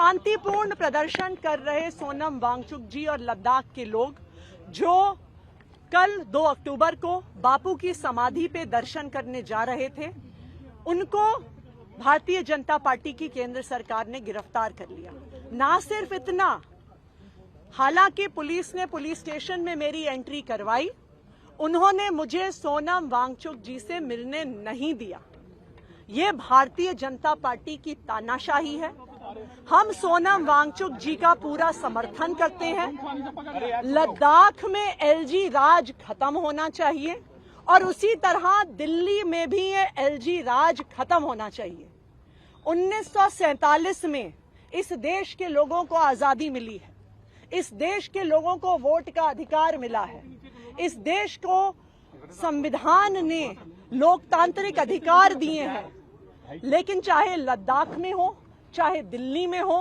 शांतिपूर्ण प्रदर्शन कर रहे सोनम वांगचुक जी और लद्दाख के लोग जो कल 2 अक्टूबर को बापू की समाधि पे दर्शन करने जा रहे थे, उनको भारतीय जनता पार्टी की केंद्र सरकार ने गिरफ्तार कर लिया। ना सिर्फ इतना, हालांकि पुलिस ने पुलिस स्टेशन में मेरी एंट्री करवाई, उन्होंने मुझे सोनम वांगचुक जी से मिलने नहीं दिया। ये भारतीय जनता पार्टी की तानाशाही है। हम सोनम वांगचुक जी का पूरा समर्थन करते हैं। लद्दाख में एलजी राज खत्म होना चाहिए और उसी तरह दिल्ली में भी ये एलजी राज खत्म होना चाहिए। 1947 में इस देश के लोगों को आजादी मिली है, इस देश के लोगों को वोट का अधिकार मिला है, इस देश को संविधान ने लोकतांत्रिक अधिकार दिए हैं। लेकिन चाहे लद्दाख में हो चाहे दिल्ली में हो,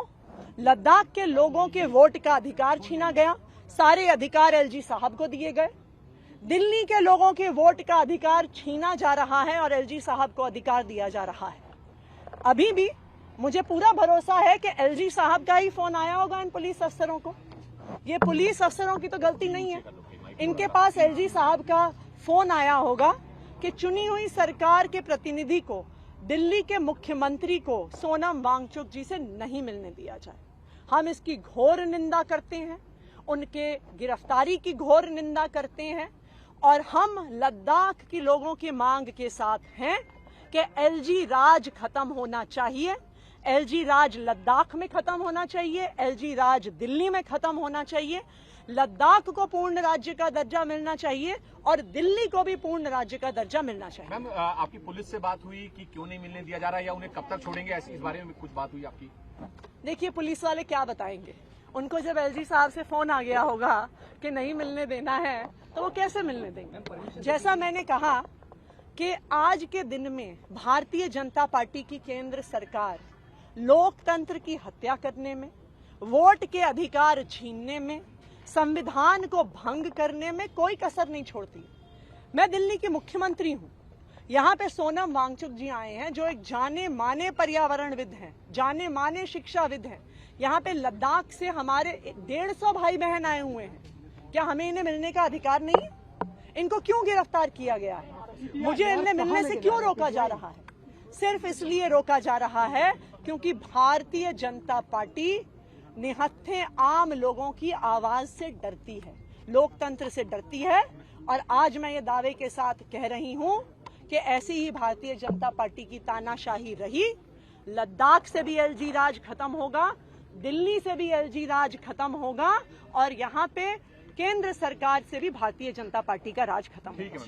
लद्दाख के लोगों के वोट का अधिकार छीना गया, सारे अधिकार एलजी साहब को दिए गए। दिल्ली के लोगों के वोट का अधिकार छीना जा रहा है और एलजी साहब को अधिकार दिया जा रहा है। अभी भी मुझे पूरा भरोसा है कि एलजी साहब का ही फोन आया होगा इन पुलिस अफसरों को। ये पुलिस अफसरों की तो गलती नहीं है, इनके पास एलजी साहब का फोन आया होगा कि चुनी हुई सरकार के प्रतिनिधि को, दिल्ली के मुख्यमंत्री को सोनम वांगचुक जी से नहीं मिलने दिया जाए। हम इसकी घोर निंदा करते हैं, उनके गिरफ्तारी की घोर निंदा करते हैं और हम लद्दाख के लोगों की मांग के साथ हैं कि एलजी राज खत्म होना चाहिए। एलजी राज लद्दाख में खत्म होना चाहिए, एलजी राज दिल्ली में खत्म होना चाहिए। लद्दाख को पूर्ण राज्य का दर्जा मिलना चाहिए और दिल्ली को भी पूर्ण राज्य का दर्जा मिलना चाहिए। मैम, आपकी पुलिस से बात हुई कि क्यों नहीं मिलने दिया जा रहा है या उन्हें कब तक छोड़ेंगे, ऐसी इस बारे में कुछ बात हुई आपकी? देखिए, पुलिस वाले क्या बताएंगे। उनको जब एलजी साहब से फोन आ गया होगा कि नहीं मिलने देना है तो वो कैसे मिलने देंगे। जैसा मैंने कहा कि आज के दिन में भारतीय जनता पार्टी की केंद्र सरकार लोकतंत्र की हत्या करने में, वोट के अधिकार छीनने में, संविधान को भंग करने में कोई कसर नहीं छोड़ती। मैं दिल्ली के मुख्यमंत्री हूं, यहाँ पे सोनम वांगचुक जी आए हैं जो एक जाने माने पर्यावरणविद हैं, जाने माने शिक्षाविद हैं। यहाँ पे लद्दाख से हमारे 150 भाई बहन आए हुए हैं। क्या हमें इन्हें मिलने का अधिकार नहीं है? इनको क्यों गिरफ्तार किया गया है? मुझे इन्हें मिलने से क्यों रोका जा रहा है? सिर्फ इसलिए रोका जा रहा है क्योंकि भारतीय जनता पार्टी निहत्थे आम लोगों की आवाज से डरती है, लोकतंत्र से डरती है। और आज मैं ये दावे के साथ कह रही हूं कि ऐसी ही भारतीय जनता पार्टी की तानाशाही रही। लद्दाख से भी एलजी राज खत्म होगा, दिल्ली से भी एलजी राज खत्म होगा और यहाँ पे केंद्र सरकार से भी भारतीय जनता पार्टी का राज खत्म होगा।